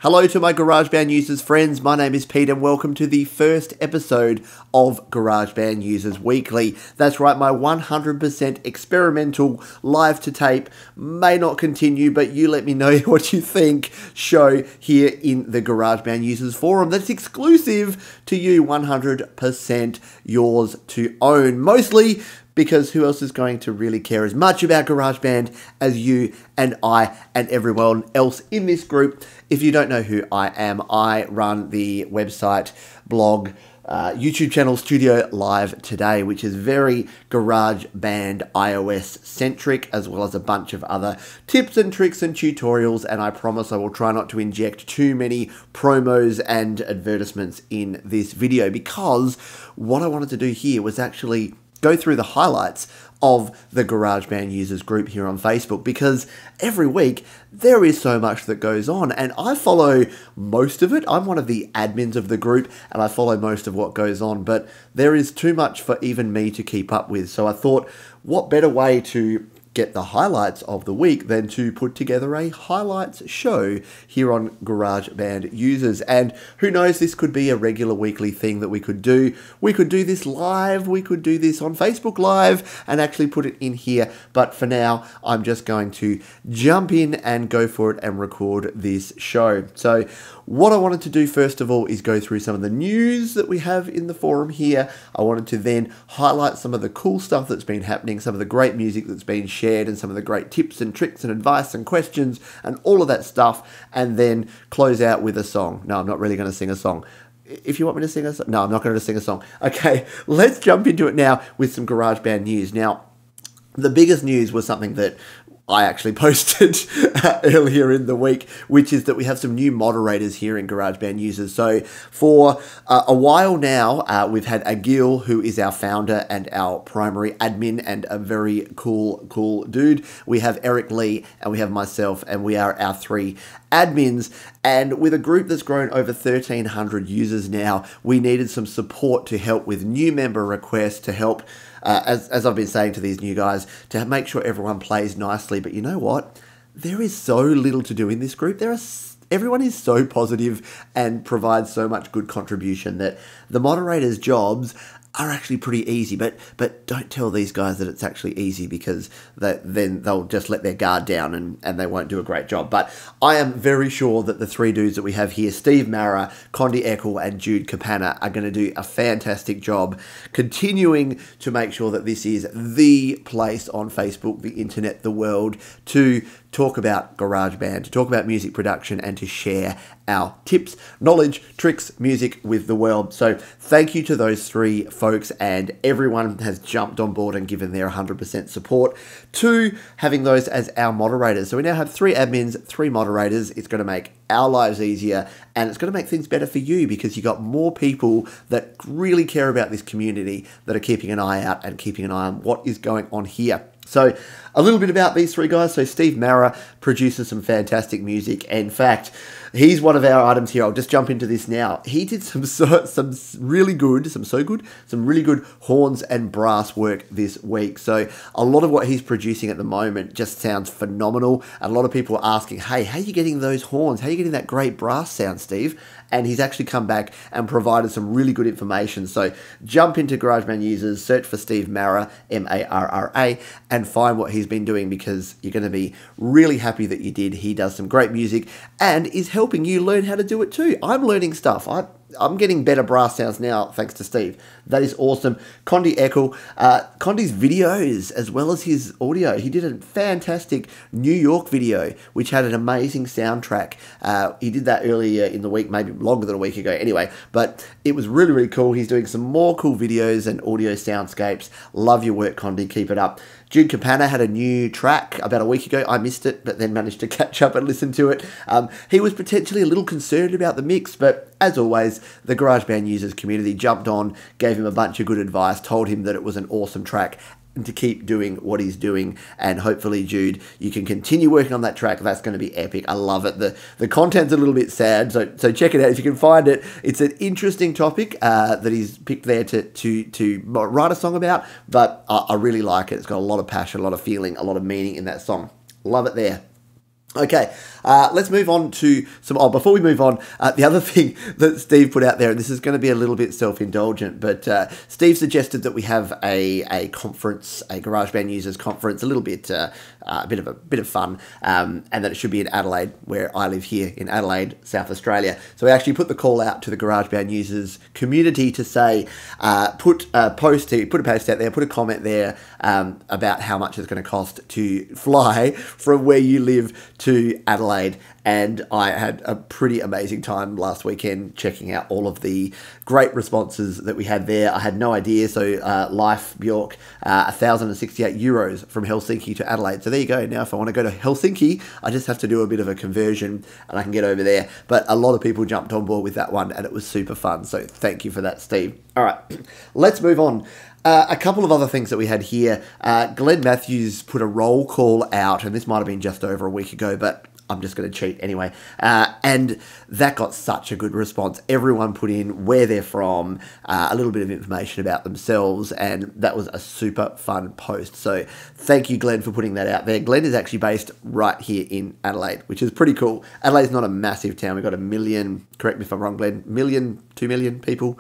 Hello to my GarageBand Users friends, my name is Pete and welcome to the first episode of GarageBand Users Weekly. That's right, my 100% experimental live-to-tape, may not continue, but you let me know what you think, show here in the GarageBand Users Forum that's exclusive to you, 100% yours to own. Mostly because who else is going to really care as much about GarageBand as you and I and everyone else in this group? If you don't know who I am, I run the website, blog, YouTube channel Studio Live Today, which is very GarageBand iOS centric, as well as a bunch of other tips and tricks and tutorials, and I promise I will try not to inject too many promos and advertisements in this video, because what I wanted to do here was actually go through the highlights of the GarageBand Users group here on Facebook, because every week there is so much that goes on and I follow most of it. I'm one of the admins of the group and I follow most of what goes on, but there is too much for even me to keep up with. So I thought, what better way to get the highlights of the week than to put together a highlights show here on GarageBand Users. And who knows, this could be a regular weekly thing that we could do. We could do this live, we could do this on Facebook Live and actually put it in here. But for now, I'm just going to jump in and go for it and record this show. So what I wanted to do first of all is go through some of the news that we have in the forum here. I wanted to then highlight some of the cool stuff that's been happening, some of the great music that's been shared, and some of the great tips and tricks and advice and questions and all of that stuff, and then close out with a song. No, I'm not really going to sing a song. If you want me to sing a song, no, I'm not going to sing a song. Okay, let's jump into it now with some GarageBand news. Now, the biggest news was something that I actually posted earlier in the week, which is that we have some new moderators here in GarageBand Users. So for a while now, we've had Agil, who is our founder and our primary admin and a very cool dude. We have Eric Lee and we have myself, and we are our three admins. And with a group that's grown over 1,300 users now, we needed some support to help with new member requests, to help as I've been saying to these new guys, to make sure everyone plays nicely. But you know what? There is so little to do in this group. Everyone is so positive and provides so much good contribution that the moderators' jobs are actually pretty easy, but don't tell these guys that it's actually easy, because then they'll just let their guard down and they won't do a great job. But I am very sure that the three dudes that we have here, Steve Mara, Condi Eckel and Jude Capana, are going to do a fantastic job continuing to make sure that this is the place on Facebook, the internet, the world, to talk about GarageBand, to talk about music production, and to share our tips, knowledge, tricks, music with the world. So thank you to those three folks, and everyone has jumped on board and given their 100% support to having those as our moderators. So we now have three admins, three moderators. It's going to make our lives easier, and it's going to make things better for you, because you got more people that really care about this community that are keeping an eye out and keeping an eye on what is going on here. So a little bit about these three guys. So Steve Mara produces some fantastic music. In fact, he's one of our items here. I'll just jump into this now. He did some really good horns and brass work this week. So a lot of what he's producing at the moment just sounds phenomenal. And a lot of people are asking, hey, how are you getting those horns? How are you getting that great brass sound, Steve? And he's actually come back and provided some really good information. So jump into GarageBand Users, search for Steve Mara, M-A-R-R-A, and find what he's been doing, because you're going to be really happy that you did. He does some great music and is helping you learn how to do it too. I'm learning stuff. I'm getting better brass sounds now, thanks to Steve. That is awesome. Condi Eckel, Condi's videos as well as his audio. He did a fantastic New York video, which had an amazing soundtrack. He did that earlier in the week, maybe longer than a week ago. Anyway, but it was really, really cool. He's doing some more cool videos and audio soundscapes. Love your work, Condi. Keep it up. Jude Capana had a new track about a week ago. I missed it, but then managed to catch up and listen to it. He was potentially a little concerned about the mix, but as always, the GarageBand Users community jumped on, gave him a bunch of good advice, told him that it was an awesome track, and to keep doing what he's doing. And hopefully, Jude, you can continue working on that track. That's going to be epic. I love it. The content's a little bit sad, so check it out if you can find it. It's an interesting topic that he's picked there to write a song about, but I really like it. It's got a lot of passion, a lot of feeling, a lot of meaning in that song. Love it there. Okay, let's move on to some... Oh, before we move on, the other thing that Steve put out there, and this is going to be a little bit self-indulgent, but Steve suggested that we have a conference, a GarageBand Users conference, a little bit, a bit of fun, and that it should be in Adelaide, where I live here in Adelaide, South Australia. So we actually put the call out to the GarageBand Users community to say, put a post out there, put a comment there about how much it's going to cost to fly from where you live to Adelaide, and I had a pretty amazing time last weekend checking out all of the great responses that we had there. I had no idea. So Life Bjork, 1,068 euros from Helsinki to Adelaide. So there you go. Now if I want to go to Helsinki, I just have to do a bit of a conversion and I can get over there. But a lot of people jumped on board with that one and it was super fun. So thank you for that, Steve. All right, let's move on. A couple of other things that we had here. Glenn Matthews put a roll call out, and this might have been just over a week ago, but I'm just going to cheat anyway. And that got such a good response. Everyone put in where they're from, a little bit of information about themselves, and that was a super fun post. So thank you, Glenn, for putting that out there. Glenn is actually based right here in Adelaide, which is pretty cool. Adelaide's not a massive town. We've got 1 million, correct me if I'm wrong, Glenn, 2 million people.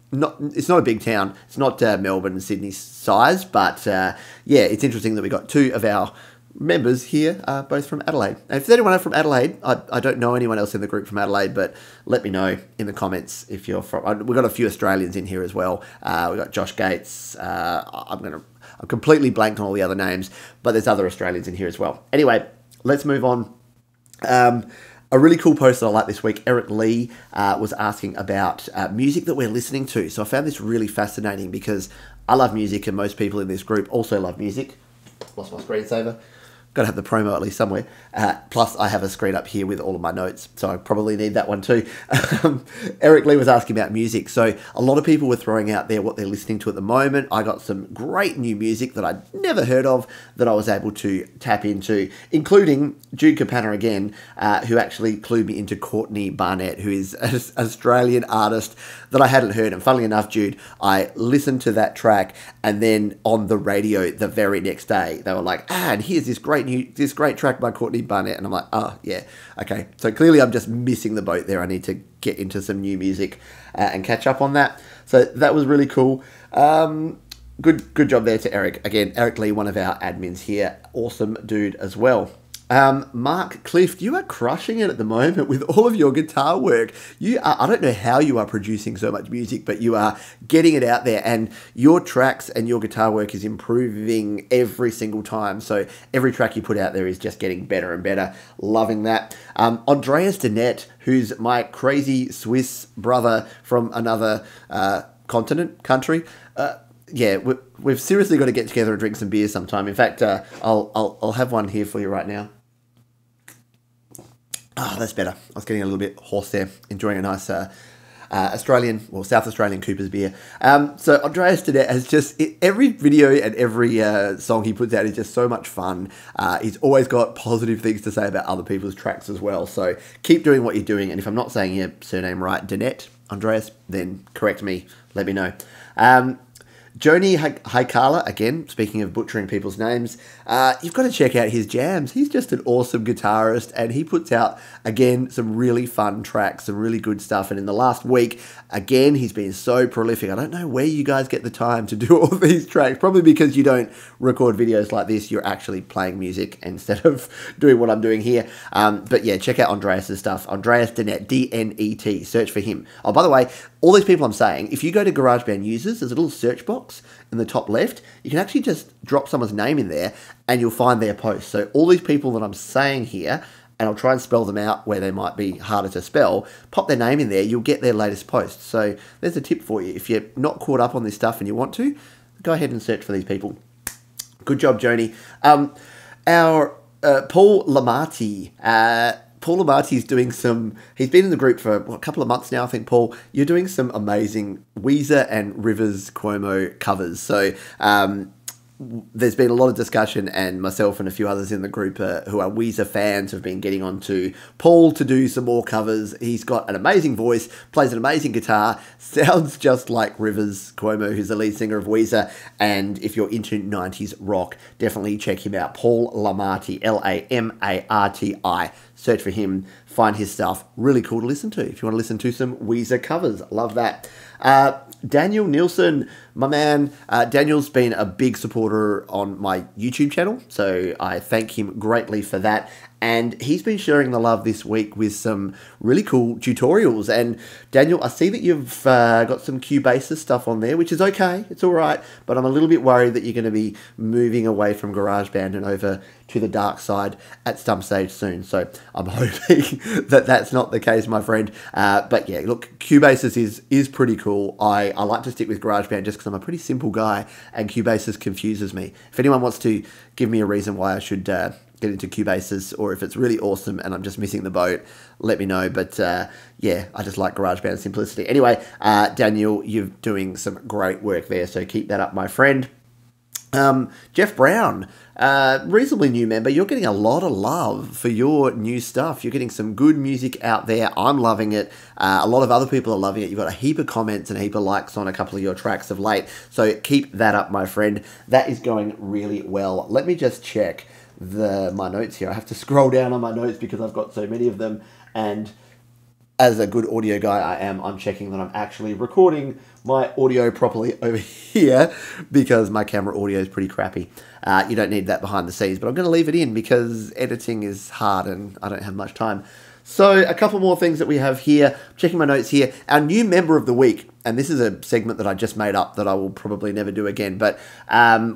It's not a big town. It's not Melbourne and Sydney size, but yeah, it's interesting that we got two of our members here, both from Adelaide. And if there's anyone from Adelaide, I don't know anyone else in the group from Adelaide, but let me know in the comments if you're from. We've got a few Australians in here as well. We've got Josh Gates. I'm completely blanked on all the other names, but there's other Australians in here as well. Anyway, let's move on. A really cool post that I like this week, Eric Lee was asking about music that we're listening to. So I found this really fascinating because I love music and most people in this group also love music. Lost my screensaver. Got to have the promo at least somewhere. Plus, I have a screen up here with all of my notes, so I probably need that one too. Eric Lee was asking about music. So a lot of people were throwing out there what they're listening to at the moment. I got some great new music that I'd never heard of that I was able to tap into, including Jude Capana again, who actually clued me into Courtney Barnett, who is an Australian artist that I hadn't heard. And funnily enough, Jude, I listened to that track, and then on the radio the very next day, they were like, and here's this great track by Courtney Barnett. And I'm like, oh, yeah, okay. So clearly I'm just missing the boat there. I need to get into some new music and catch up on that. So that was really cool. Good job there to Eric. Again, Eric Lee, one of our admins here. Awesome dude as well. Mark Clift, you are crushing it at the moment with all of your guitar work. I don't know how you are producing so much music, but you are getting it out there, and your tracks and your guitar work is improving every single time. So every track you put out there is just getting better and better. Loving that. Andreas Danette, who's my crazy Swiss brother from another country. Yeah, we've seriously got to get together and drink some beers sometime. In fact, I'll have one here for you right now. Ah, that's better. I was getting a little bit hoarse there, enjoying a nice South Australian Cooper's beer. So Andreas Danette has just, every video and every song he puts out is just so much fun. He's always got positive things to say about other people's tracks as well. So keep doing what you're doing. And if I'm not saying your surname right, Danette, Andreas, then correct me. Let me know. Joni Haikala, again, speaking of butchering people's names, you've got to check out his jams. He's just an awesome guitarist, and he puts out, again, some really fun tracks, some really good stuff. And in the last week, again, he's been so prolific. I don't know where you guys get the time to do all these tracks, probably because you don't record videos like this. You're actually playing music instead of doing what I'm doing here. But yeah, check out Andreas' stuff. Andreas Danette, D-N-E-T. Search for him. Oh, by the way, all these people I'm saying, if you go to GarageBand Users, there's a little search box in the top left. You can actually just drop someone's name in there and you'll find their post. So all these people that I'm saying here, and I'll try and spell them out where they might be harder to spell, pop their name in there, you'll get their latest post. So there's a tip for you. If you're not caught up on this stuff and you want to, go ahead and search for these people. Good job, Joni. Our Paul Lamarty, Paul Lamarty's doing some, he's been in the group for a couple of months now, I think, Paul. You're doing some amazing Weezer and Rivers Cuomo covers. So there's been a lot of discussion, and myself and a few others in the group who are Weezer fans have been getting on to Paul to do some more covers. He's got an amazing voice, plays an amazing guitar, sounds just like Rivers Cuomo, who's the lead singer of Weezer, and if you're into 90s rock, definitely check him out. Paul Lamarti, Lamarti. Search for him, find his stuff. Really cool to listen to if you want to listen to some Weezer covers. Love that. Daniel Nielsen, my man. Daniel's been a big supporter on my YouTube channel, so I thank him greatly for that. And he's been sharing the love this week with some really cool tutorials. And Daniel, I see that you've got some Cubasis stuff on there, which is okay. It's all right. But I'm a little bit worried that you're going to be moving away from GarageBand and over to the dark side at some stage soon. So I'm hoping that that's not the case, my friend. But yeah, look, Cubasis is pretty cool. I like to stick with GarageBand just because I'm a pretty simple guy, and Cubasis confuses me. If anyone wants to give me a reason why I should get into Cubasis, or if it's really awesome and I'm just missing the boat, let me know. But yeah, I just like GarageBand simplicity. Anyway, Daniel, you're doing some great work there, so keep that up, my friend. Jeff Brown, reasonably new member. You're getting a lot of love for your new stuff. You're getting some good music out there. I'm loving it. A lot of other people are loving it. You've got a heap of comments and a heap of likes on a couple of your tracks of late. So keep that up, my friend. That is going really well. Let me just check my notes here. I have to scroll down on my notes because I've got so many of them, and as a good audio guy I'm checking that I'm actually recording my audio properly over here, because my camera audio is pretty crappy. You don't need that behind the scenes, but I'm going to leave it in because editing is hard and I don't have much time. So a couple more things that we have here. Checking my notes here. Our new member of the week, and this is a segment that I just made up that I will probably never do again, but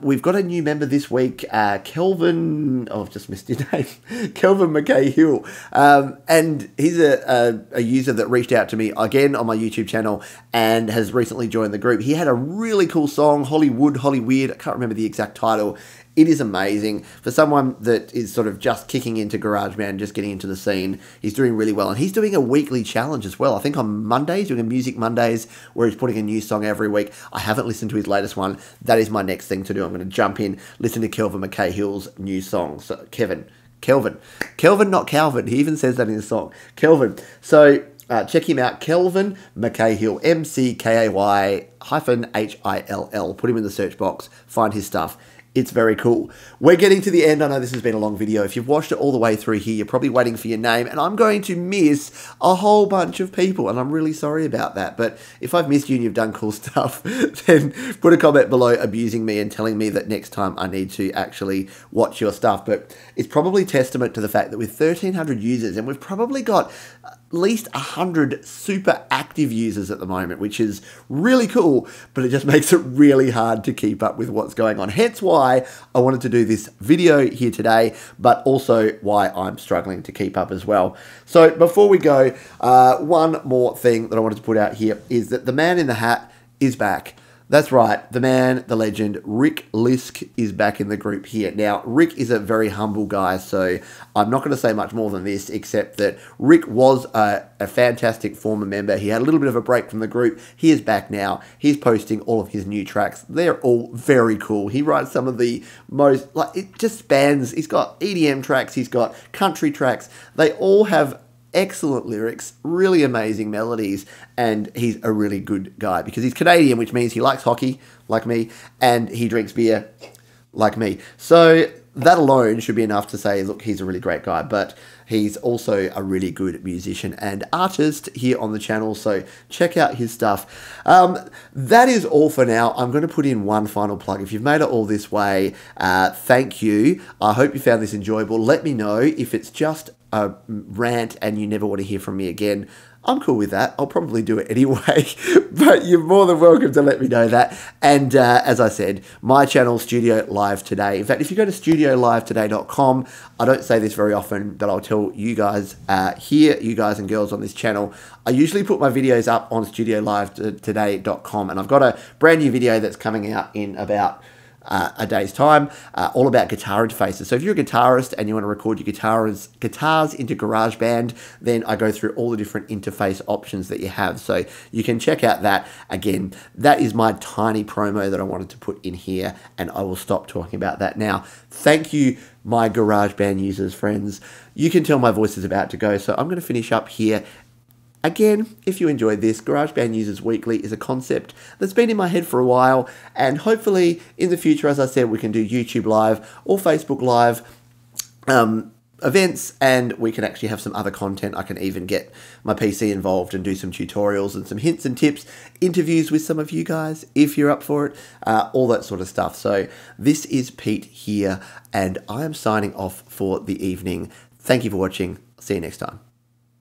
we've got a new member this week, Kelvin, I've just missed your name, Kelvin McKay-Hill, and he's a user that reached out to me again on my YouTube channel and has recently joined the group. He had a really cool song, Hollywood, Hollyweird, I can't remember the exact title. It is amazing. For someone that is sort of just kicking into GarageBand, just getting into the scene, he's doing really well. And he's doing a weekly challenge as well. I think on Mondays, doing a Music Mondays, where he's putting a new song every week. I haven't listened to his latest one. That is my next thing to do. I'm going to jump in, listen to Kelvin McKay-Hill's new song. So Kelvin, not Calvin. He even says that in his song. Kelvin. So check him out, Kelvin McKay-Hill, McKay-Hill. Put him in the search box. Find his stuff. It's very cool. We're getting to the end. I know this has been a long video. If you've watched it all the way through here, you're probably waiting for your name, and I'm going to miss a whole bunch of people, and I'm really sorry about that. But if I've missed you and you've done cool stuff, then put a comment below abusing me and telling me that next time I need to actually watch your stuff. But it's probably testament to the fact that with 1,300 users, and we've probably got at least 100 super active users at the moment, which is really cool, but it just makes it really hard to keep up with what's going on. Hence why I wanted to do this video here today, but also why I'm struggling to keep up as well. So before we go, one more thing that I wanted to put out here is that the man in the hat is back. That's right, the man, the legend, Rick Lisk is back in the group here. Now, Rick is a very humble guy, so I'm not going to say much more than this, except that Rick was a fantastic former member. He had a little bit of a break from the group. He is back now. He's posting all of his new tracks. They're all very cool. He writes some of the most, like, it just spans. He's got EDM tracks, he's got country tracks. They all have excellent lyrics, really amazing melodies, and he's a really good guy because he's Canadian, which means he likes hockey, like me, and he drinks beer, like me. So that alone should be enough to say, look, he's a really great guy, but he's also a really good musician and artist here on the channel, so check out his stuff. That is all for now. I'm going to put in one final plug. If you've made it all this way, thank you. I hope you found this enjoyable. Let me know if it's just a rant and you never want to hear from me again. I'm cool with that. I'll probably do it anyway, but you're more than welcome to let me know that. And as I said, my channel, Studio Live Today. In fact, if you go to studiolivetoday.com, I don't say this very often, but I'll tell you guys here, you guys and girls on this channel, I usually put my videos up on studiolivetoday.com, and I've got a brand new video that's coming out in about a day's time, all about guitar interfaces. So if you're a guitarist and you want to record your guitars into GarageBand, then I go through all the different interface options that you have. So you can check out that. Again, that is my tiny promo that I wanted to put in here, and I will stop talking about that now. Thank you, my GarageBand users friends. You can tell my voice is about to go, so I'm going to finish up here. Again, if you enjoyed this, GarageBand Users Weekly is a concept that's been in my head for a while, and hopefully in the future, as I said, we can do YouTube Live or Facebook Live events, and we can actually have some other content. I can even get my PC involved and do some tutorials and some hints and tips, interviews with some of you guys, if you're up for it, all that sort of stuff. So this is Pete here, and I am signing off for the evening. Thank you for watching. See you next time.